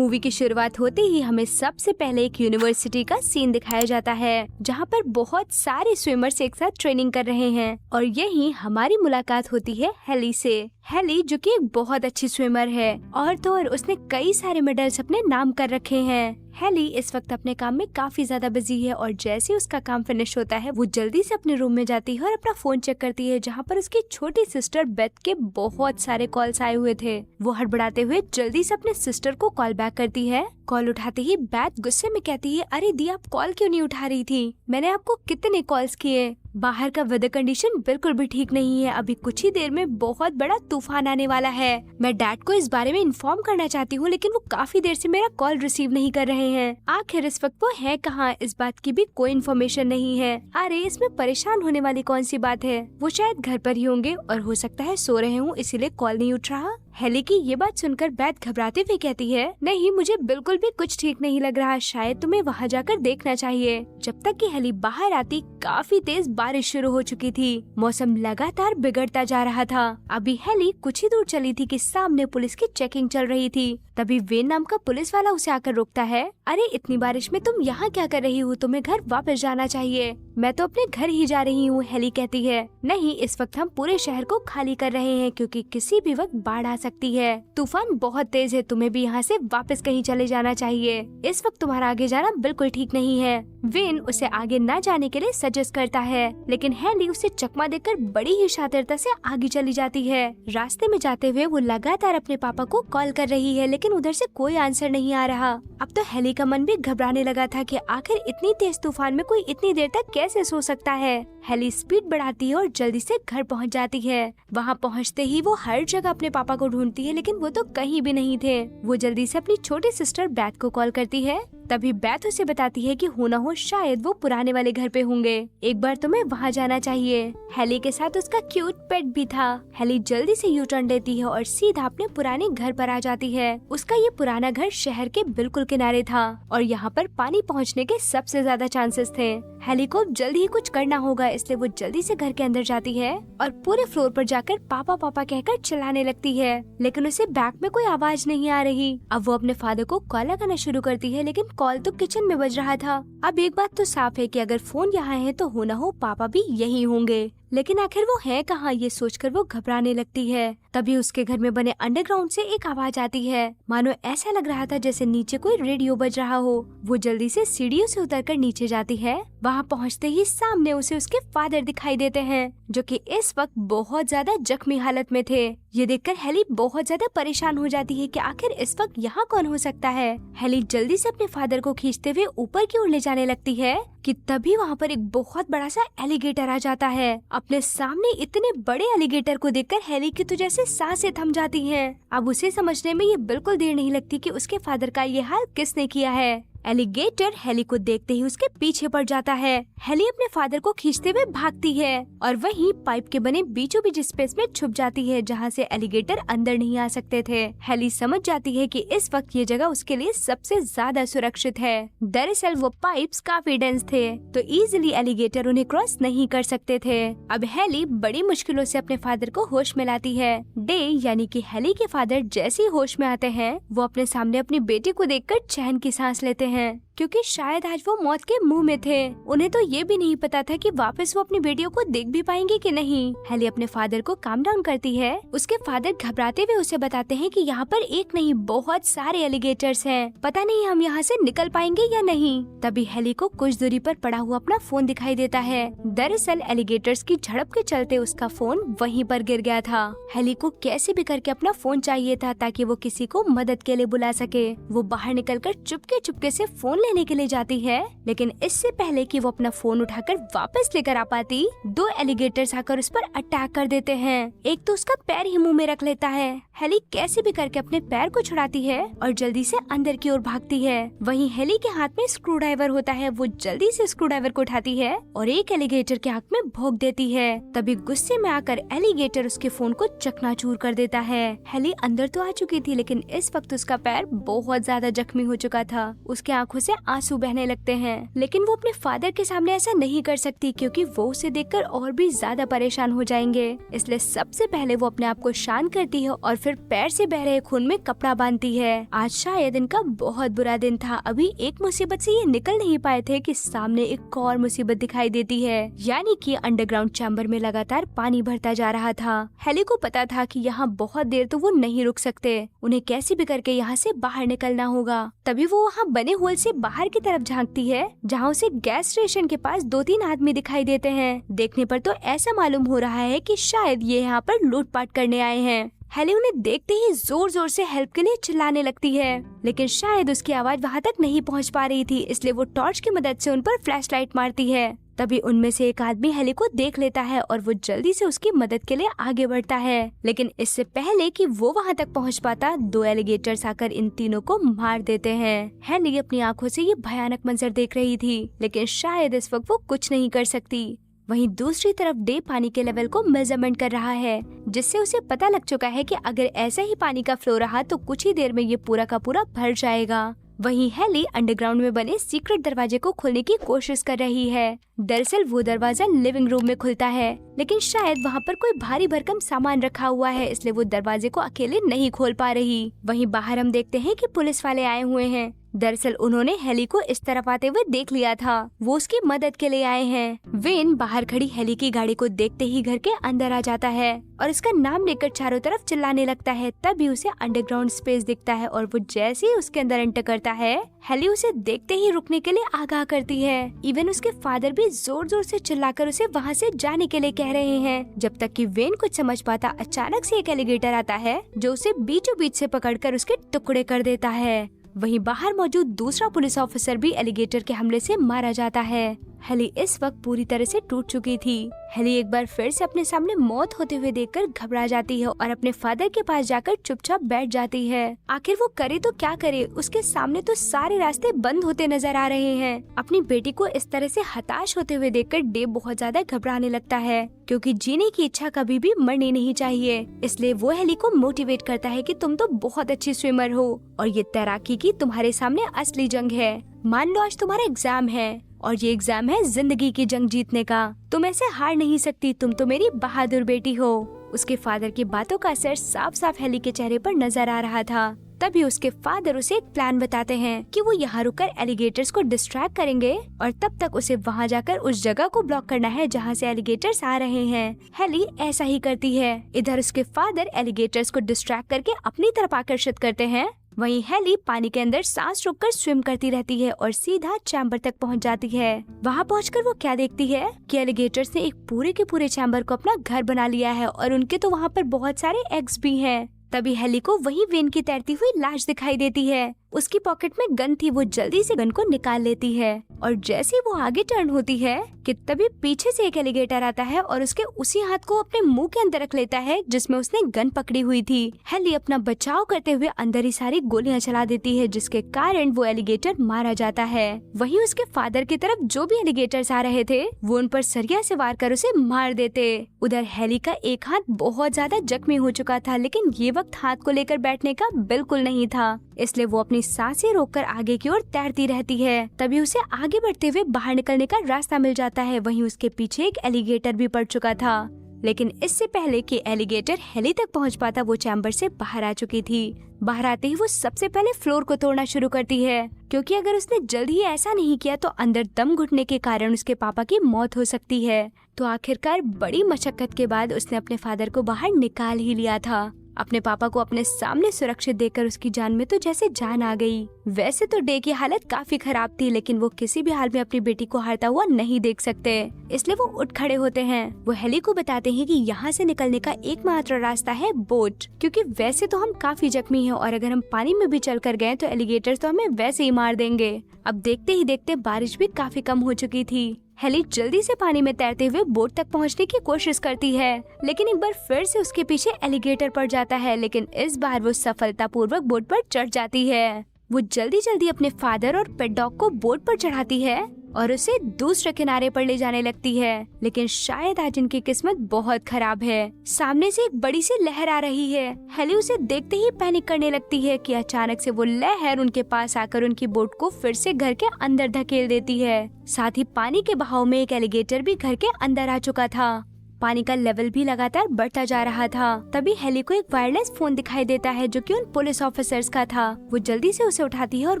Movie की शुरुआत होते ही हमें सबसे पहले एक यूनिवर्सिटी का सीन दिखाया जाता है जहाँ पर बहुत सारे स्विमर्स एक साथ ट्रेनिंग कर रहे हैं और यही हमारी मुलाकात होती है हेली से। हेली जो कि एक बहुत अच्छी स्विमर है और तो और उसने कई सारे मेडल्स अपने नाम कर रखे हैं। हेली इस वक्त अपने काम में काफी ज्यादा बिजी है और जैसे उसका काम फिनिश होता है वो जल्दी से अपने रूम में जाती है और अपना फोन चेक करती है जहाँ पर उसकी छोटी सिस्टर बेथ के बहुत सारे कॉल्स आए हुए थे। वो हड़बड़ाते हुए जल्दी से अपने सिस्टर को कॉल बैक करती है। कॉल उठाते ही बेथ गुस्से में कहती है, अरे दी आप कॉल क्यों नहीं उठा रही थी? मैंने आपको कितने कॉल्स किए। बाहर का वेदर कंडीशन बिल्कुल भी ठीक नहीं है, अभी कुछ ही देर में बहुत बड़ा तूफान आने वाला है। मैं डैड को इस बारे में इन्फॉर्म करना चाहती हूँ लेकिन वो काफी देर से मेरा कॉल रिसीव नहीं कर रहे हैं। आखिर इस वक्त वो है कहाँ, इस बात की भी कोई इन्फॉर्मेशन नहीं है। अरे इसमें परेशान होने वाली कौन सी बात है, वो शायद घर पर ही होंगे और हो सकता है सो रहे हूँ इसीलिए कॉल नहीं उठ रहा। हेली की ये बात सुनकर बेथ घबराते हुए कहती है, नहीं मुझे बिल्कुल भी कुछ ठीक नहीं लग रहा, शायद तुम्हें वहाँ जाकर देखना चाहिए। जब तक कि हेली बाहर आती काफी तेज बारिश शुरू हो चुकी थी। मौसम लगातार बिगड़ता जा रहा था। अभी हेली कुछ ही दूर चली थी कि सामने पुलिस की चेकिंग चल रही थी। तभी वेन नाम का पुलिस वाला उसे आकर रोकता है। अरे इतनी बारिश में तुम यहाँ क्या कर रही हो? तुम्हें घर वापस जाना चाहिए। मैं तो अपने घर ही जा रही हूँ, हेली कहती है। नहीं, इस वक्त हम पूरे शहर को खाली कर रहे हैं क्योंकि किसी भी वक्त बाढ़ आ सकती है। तूफान बहुत तेज है, तुम्हें भी यहाँ से वापस कहीं चले जाना चाहिए। इस वक्त तुम्हारा आगे जाना बिल्कुल ठीक नहीं है। वेन उसे आगे न जाने के लिए सजेस्ट करता है लेकिन हेली उसे चकमा देकर बड़ी ही शातिरता से आगे चली जाती है। रास्ते में जाते हुए वो लगातार अपने पापा को कॉल कर रही है लेकिन उधर से कोई आंसर नहीं आ रहा। अब तो हेली का मन भी घबराने लगा था कि आखिर इतनी तेज तूफान में कोई इतनी देर तक कैसे सो सकता है। हेली स्पीड बढ़ाती है और जल्दी से घर पहुंच जाती है। वहां पहुंचते ही वो हर जगह अपने पापा को ढूंढती है लेकिन वो तो कहीं भी नहीं थे। वो जल्दी से अपनी छोटी सिस्टर बेथ को कॉल करती है। तभी बेथ उसे बताती है कि हो न हो शायद वो पुराने वाले घर पे होंगे, एक बार तुम्हें वहाँ जाना चाहिए। हेली के साथ उसका क्यूट पेट भी था। हेली जल्दी से यू टर्न लेती है और सीधा अपने पुराने घर पर आ जाती है। उसका ये पुराना घर शहर के बिल्कुल किनारे था और यहाँ पर पानी पहुँचने के सबसे ज्यादा चांसेस थे। हेली को जल्दी ही कुछ करना होगा इसलिए वो जल्दी से घर के अंदर जाती है और पूरे फ्लोर पर जाकर पापा पापा कहकर चिल्लाने लगती है लेकिन उसे बैक में कोई आवाज नहीं आ रही। अब वो अपने फादर को कॉल लगाना शुरू करती है लेकिन कॉल तो किचन में बज रहा था। अब एक बात तो साफ है कि अगर फोन यहाँ है तो हो न हो पापा भी यहीं होंगे, लेकिन आखिर वो है कहाँ, ये सोचकर वो घबराने लगती है। तभी उसके घर में बने अंडरग्राउंड से एक आवाज आती है, मानो ऐसा लग रहा था जैसे नीचे कोई रेडियो बज रहा हो। वो जल्दी से सीढ़ियों से उतरकर नीचे जाती है। वहाँ पहुँचते ही सामने उसे उसके फादर दिखाई देते हैं जो कि इस वक्त बहुत ज्यादा जख्मी हालत में थे। ये देखकर हेली बहुत ज्यादा परेशान हो जाती है कि आखिर इस वक्त यहाँ कौन हो सकता है। हेली जल्दी से अपने फादर को खींचते हुए ऊपर की ओर ले जाने लगती है कि तभी वहाँ पर एक बहुत बड़ा सा एलिगेटर आ जाता है। अपने सामने इतने बड़े एलिगेटर को देखकर हेली की तो जैसे सांसें थम जाती हैं। अब उसे समझने में ये बिल्कुल देर नहीं लगती कि उसके फादर का ये हाल किसने किया है। एलिगेटर हेली को देखते ही उसके पीछे पड़ जाता है। हेली अपने फादर को खींचते हुए भागती है और वहीं पाइप के बने बीचों बीच स्पेस में छुप जाती है जहां से एलिगेटर अंदर नहीं आ सकते थे। हेली समझ जाती है कि इस वक्त ये जगह उसके लिए सबसे ज्यादा सुरक्षित है। दरअसल वो पाइप्स काफी डेंस थे तो इजीली एलिगेटर उन्हें क्रॉस नहीं कर सकते थे। अब हेली बड़ी मुश्किलों से अपने फादर को होश में लाती है। डे यानी कि हेली के फादर जैसे ही होश में आते हैं वो अपने सामने अपनी बेटी को देखकर चैन की सांस लेते हैं क्योंकि शायद आज वो मौत के मुंह में थे। उन्हें तो ये भी नहीं पता था कि वापस वो अपनी बेटियों को देख भी पाएंगे कि नहीं। हेली अपने फादर को काम डाउन करती है। उसके फादर घबराते हुए उसे बताते हैं कि यहाँ पर एक नहीं बहुत सारे एलिगेटर्स हैं, पता नहीं हम यहाँ से निकल पाएंगे या नहीं। तभी हेली को कुछ दूरी पर पड़ा हुआ अपना फोन दिखाई देता है। दरअसल एलिगेटर्स की झड़प के चलते उसका फोन वहीं पर गिर गया था। हेली को कैसे भी करके अपना फोन चाहिए था ताकि वो किसी को मदद के लिए बुला सके। वो बाहर निकलकर चुपके चुपके से फोन लेने के लिए जाती है लेकिन इससे पहले कि वो अपना फोन उठाकर वापस लेकर आ पाती, दो एलिगेटर्स आकर उस पर अटैक कर देते हैं। एक तो उसका पैर ही मुंह में रख लेता है। हेली कैसे भी करके अपने पैर को छुड़ाती है और जल्दी से अंदर की ओर भागती है। वहीं हेली के हाथ में स्क्रू ड्राइवर होता है। वो जल्दी से स्क्रू ड्राइवर को उठाती है और एक एलिगेटर के आंख में भोंक देती है। तभी गुस्से में आकर एलिगेटर उसके फोन को चकनाचूर कर देता है। हेली अंदर तो आ चुकी थी लेकिन इस वक्त उसका पैर बहुत ज्यादा जख्मी हो चुका था। उसके उसके आंखों से आंसू बहने लगते हैं, लेकिन वो अपने फादर के सामने ऐसा नहीं कर सकती क्योंकि वो उसे देखकर और भी ज्यादा परेशान हो जाएंगे। इसलिए सबसे पहले वो अपने आप को शांत करती है और फिर पैर से बह रहे खून में कपड़ा बांधती है। आज शायद इनका बहुत बुरा दिन था। अभी एक मुसीबत से ये निकल नहीं पाए थे कि सामने एक और मुसीबत दिखाई देती है, यानी कि अंडरग्राउंड चैम्बर में लगातार पानी भरता जा रहा था। हेली को पता था कि यहाँ बहुत देर तो वो नहीं रुक सकते, उन्हें कैसे भी करके यहाँ से बाहर निकलना होगा। तभी वो वहाँ बने होल से बाहर की तरफ झांकती है, जहाँ उसे गैस स्टेशन के पास 2-3 आदमी दिखाई देते हैं। देखने पर तो ऐसा मालूम हो रहा है कि शायद ये यहाँ पर लूटपाट करने आए हैं। हेली उन्हें देखते ही जोर जोर से हेल्प के लिए चिल्लाने लगती है, लेकिन शायद उसकी आवाज वहाँ तक नहीं पहुँच पा रही थी, इसलिए वो टॉर्च की मदद से उन पर फ्लैशलाइट मारती है। तभी उनमें से एक आदमी हेली को देख लेता है और वो जल्दी से उसकी मदद के लिए आगे बढ़ता है, लेकिन इससे पहले कि वो वहाँ तक पहुँच पाता 2 एलिगेटर्स आकर इन तीनों को मार देते हैं। हेली अपनी आंखों से ये भयानक मंजर देख रही थी, लेकिन शायद इस वक्त वो कुछ नहीं कर सकती। वहीं दूसरी तरफ डे पानी के लेवल को मेजरमेंट कर रहा है, जिससे उसे पता लग चुका है कि अगर ऐसा ही पानी का फ्लो रहा तो कुछ ही देर में ये पूरा का पूरा भर जाएगा। वहीं हेली अंडरग्राउंड में बने सीक्रेट दरवाजे को खोलने की कोशिश कर रही है। दरअसल वो दरवाजा लिविंग रूम में खुलता है, लेकिन शायद वहाँ पर कोई भारी भरकम सामान रखा हुआ है, इसलिए वो दरवाजे को अकेले नहीं खोल पा रही। वहीं बाहर हम देखते हैं कि पुलिस वाले आए हुए हैं। दरअसल उन्होंने हेली को इस तरफ आते हुए देख लिया था, वो उसकी मदद के लिए आए हैं। वेन बाहर खड़ी हेली की गाड़ी को देखते ही घर के अंदर आ जाता है और इसका नाम लेकर चारों तरफ चिल्लाने लगता है। तभी उसे अंडरग्राउंड स्पेस दिखता है और वो जैसे ही उसके अंदर एंटर करता है, हेली उसे देखते ही रुकने के लिए आगाह करती है। इवन उसके फादर भी जोर जोर से चिल्लाकर उसे वहाँ से जाने के लिए कह रहे हैं। जब तक कि वेन कुछ समझ पाता, अचानक से एक एलिगेटर आता है जो उसे बीचों बीच से पकड़कर उसके टुकड़े कर देता है। वहीं बाहर मौजूद दूसरा पुलिस ऑफिसर भी एलिगेटर के हमले से मारा जाता है। हेली इस वक्त पूरी तरह से टूट चुकी थी। हेली एक बार फिर से अपने सामने मौत होते हुए देखकर घबरा जाती है और अपने फादर के पास जाकर चुपचाप बैठ जाती है। आखिर वो करे तो क्या करे, उसके सामने तो सारे रास्ते बंद होते नजर आ रहे हैं। अपनी बेटी को इस तरह से हताश होते हुए देखकर डेव बहुत ज्यादा घबराने लगता है, क्योंकि जीने की इच्छा कभी भी मरनी नहीं चाहिए। इसलिए वो हेली को मोटिवेट करता है कि तुम तो बहुत अच्छी स्विमर हो और ये तैराकी की तुम्हारे सामने असली जंग है। मान लो आज तुम्हारा एग्जाम है और ये एग्जाम है जिंदगी की जंग जीतने का। तुम ऐसे हार नहीं सकती, तुम तो मेरी बहादुर बेटी हो। उसके फादर की बातों का असर साफ साफ हेली के चेहरे पर नजर आ रहा था। तभी उसके फादर उसे एक प्लान बताते हैं कि वो यहाँ रुककर एलिगेटर्स को डिस्ट्रैक्ट करेंगे और तब तक उसे वहाँ जाकर उस जगह को ब्लॉक करना है जहाँ से एलिगेटर्स आ रहे हैं। हेली ऐसा ही करती है। इधर उसके फादर एलिगेटर्स को डिस्ट्रैक्ट करके अपनी तरफ आकर्षित करते हैं। वहीं हेली पानी के अंदर सांस रोककर स्विम करती रहती है और सीधा चैम्बर तक पहुंच जाती है। वहां पहुंचकर वो क्या देखती है कि एलिगेटर्स ने एक पूरे के पूरे चैम्बर को अपना घर बना लिया है और उनके तो वहां पर बहुत सारे एग्स भी हैं। तभी हेली को वही वेन की तैरती हुई लाश दिखाई देती है। उसकी पॉकेट में गन थी, वो जल्दी से गन को निकाल लेती है और जैसे ही वो आगे टर्न होती है कि तभी पीछे से एक एलिगेटर आता है और उसके उसी हाथ को अपने मुंह के अंदर रख लेता है जिसमें उसने गन पकड़ी हुई थी। हेली अपना बचाव करते हुए अंदर ही सारी गोलियां चला देती है, जिसके कारण वो एलिगेटर मारा जाता है। वहीं उसके फादर की तरफ जो भी एलिगेटर्स आ रहे थे वो उन पर सरिया से वार कर उसे मार देते। उधर हेली का एक हाथ बहुत ज्यादा जख्मी हो चुका था, लेकिन ये वक्त हाथ को लेकर बैठने का बिल्कुल नहीं था, इसलिए वो अपनी सांसें रोककर आगे की ओर तैरती रहती है। तभी उसे आगे बढ़ते हुए बाहर निकलने का रास्ता मिल जाता है। वहीं उसके पीछे एक एलिगेटर भी पड़ चुका था, लेकिन इससे पहले कि एलिगेटर हेली तक पहुंच पाता वो चैम्बर से बाहर आ चुकी थी। बाहर आते ही वो सबसे पहले फ्लोर को तोड़ना शुरू करती है, क्योंकि अगर उसने जल्द ही ऐसा नहीं किया तो अंदर दम घुटने के कारण उसके पापा की मौत हो सकती है। तो आखिरकार बड़ी मशक्कत के बाद उसने अपने फादर को बाहर निकाल ही लिया था। अपने पापा को अपने सामने सुरक्षित देखकर उसकी जान में तो जैसे जान आ गई। वैसे तो डे की हालत काफी खराब थी, लेकिन वो किसी भी हाल में अपनी बेटी को हारता हुआ नहीं देख सकते, इसलिए वो उठ खड़े होते हैं। वो हेली को बताते हैं कि यहाँ से निकलने का एकमात्र रास्ता है बोट, क्योंकि वैसे तो हम काफी जख्मी हैं और अगर हम पानी में भी चल कर गए तो एलिगेटर्स तो हमें वैसे ही मार देंगे। अब देखते ही देखते बारिश भी काफी कम हो चुकी थी। हेली जल्दी से पानी में तैरते हुए बोट तक पहुंचने की कोशिश करती है, लेकिन एक बार फिर से उसके पीछे एलिगेटर पड़ जाता है, लेकिन इस बार वो सफलतापूर्वक बोट पर चढ़ जाती है। वो जल्दी जल्दी अपने फादर और पेट डॉग को बोट पर चढ़ाती है और उसे दूसरे किनारे पर ले जाने लगती है। लेकिन शायद आज इनकी किस्मत बहुत खराब है। सामने से एक बड़ी सी लहर आ रही है। हेली उसे देखते ही पैनिक करने लगती है कि अचानक से वो लहर उनके पास आकर उनकी बोट को फिर से घर के अंदर धकेल देती है। साथ ही पानी के बहाव में एक एलिगेटर भी घर के अंदर आ चुका था। पानी का लेवल भी लगातार बढ़ता जा रहा था। तभी हेली को एक वायरलेस फोन दिखाई देता है जो कि उन पुलिस ऑफिसर्स का था। वो जल्दी से उसे उठाती है और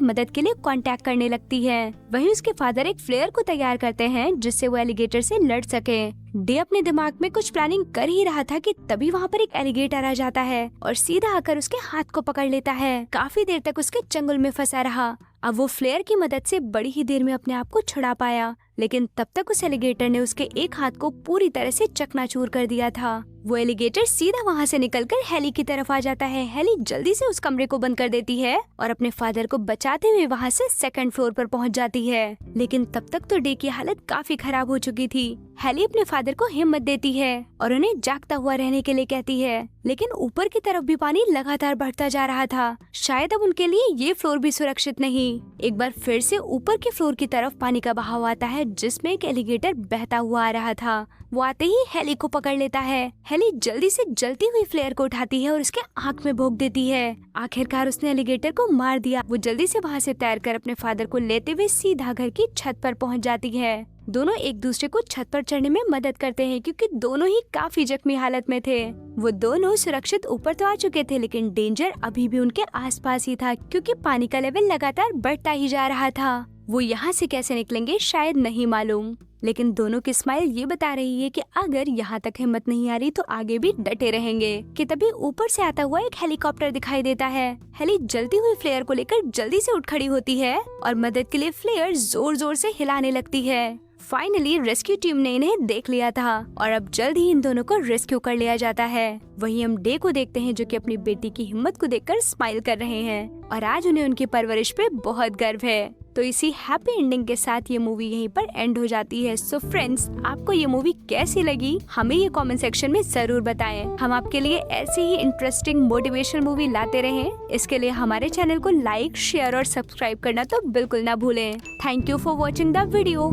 मदद के लिए कांटेक्ट करने लगती है। वहीं उसके फादर एक फ्लेयर को तैयार करते हैं जिससे वो एलिगेटर से लड़ सके। डे अपने दिमाग में कुछ प्लानिंग कर ही रहा था कि तभी वहाँ पर एक एलिगेटर आ जाता है और सीधा आकर उसके हाथ को पकड़ लेता है। काफी देर तक उसके चंगुल में फंसा रहा। अब वो फ्लेयर की मदद से बड़ी ही देर में अपने आप को छुड़ा पाया, लेकिन तब तक उस एलिगेटर ने उसके एक हाथ को पूरी तरह से चकनाचूर कर दिया था। वो एलिगेटर सीधा वहाँ से निकलकर हेली की तरफ आ जाता है। हेली जल्दी से उस कमरे को बंद कर देती है और अपने फादर को बचाते हुए वहाँ से सेकंड फ्लोर पर पहुँच जाती है। लेकिन तब तक तो डे की हालत काफी खराब हो चुकी थी। हेली अपने फादर को हिम्मत देती है और उन्हें जागता हुआ रहने के लिए कहती है, लेकिन ऊपर की तरफ भी पानी लगातार बढ़ता जा रहा था। शायद अब उनके लिए ये फ्लोर भी सुरक्षित नहीं। एक बार फिर से ऊपर के फ्लोर की तरफ पानी का बहाव आता है जिसमें एक एलिगेटर बहता हुआ आ रहा था। वो आते ही हेली को पकड़ लेता है। हेली जल्दी से जलती हुई फ्लेयर को उठाती है और उसके आंख में भोंक देती है। आखिरकार उसने एलिगेटर को मार दिया। वो जल्दी से वहाँ से तैरकर अपने फादर को लेते हुए सीधा घर की छत पर पहुँच जाती है। दोनों एक दूसरे को छत पर चढ़ने में मदद करते हैं क्योंकि दोनों ही काफी जख्मी हालत में थे। वो दोनों सुरक्षित ऊपर तो आ चुके थे, लेकिन डेंजर अभी भी उनके आसपास ही था क्योंकि पानी का लेवल लगातार बढ़ता ही जा रहा था। वो यहाँ से कैसे निकलेंगे शायद नहीं मालूम, लेकिन दोनों की स्माइल ये बता रही है कि अगर यहाँ तक हिम्मत नहीं आ रही तो आगे भी डटे रहेंगे। कि तभी ऊपर से आता हुआ एक हेलीकॉप्टर दिखाई देता है। हेली जलती हुई फ्लेयर को लेकर जल्दी से उठ खड़ी होती है और मदद के लिए फ्लेयर जोर जोर से हिलाने लगती है। फाइनली रेस्क्यू टीम ने इन्हें देख लिया था और अब जल्द ही इन दोनों को रेस्क्यू कर लिया जाता है। वहीं हम डे को देखते हैं जो कि अपनी बेटी की हिम्मत को देखकर स्माइल कर रहे हैं और आज उन्हें उनकी परवरिश पे बहुत गर्व है। तो इसी हैप्पी एंडिंग के साथ ये मूवी यहीं पर एंड हो जाती है। सो फ्रेंड्स, आपको ये मूवी कैसी लगी हमें ये कमेंट सेक्शन में जरूर बताएं। हम आपके लिए ऐसी ही इंटरेस्टिंग मोटिवेशनल मूवी लाते रहें। इसके लिए हमारे चैनल को लाइक, शेयर और सब्सक्राइब करना तो बिल्कुल ना भूलें। Thank you for watching the video.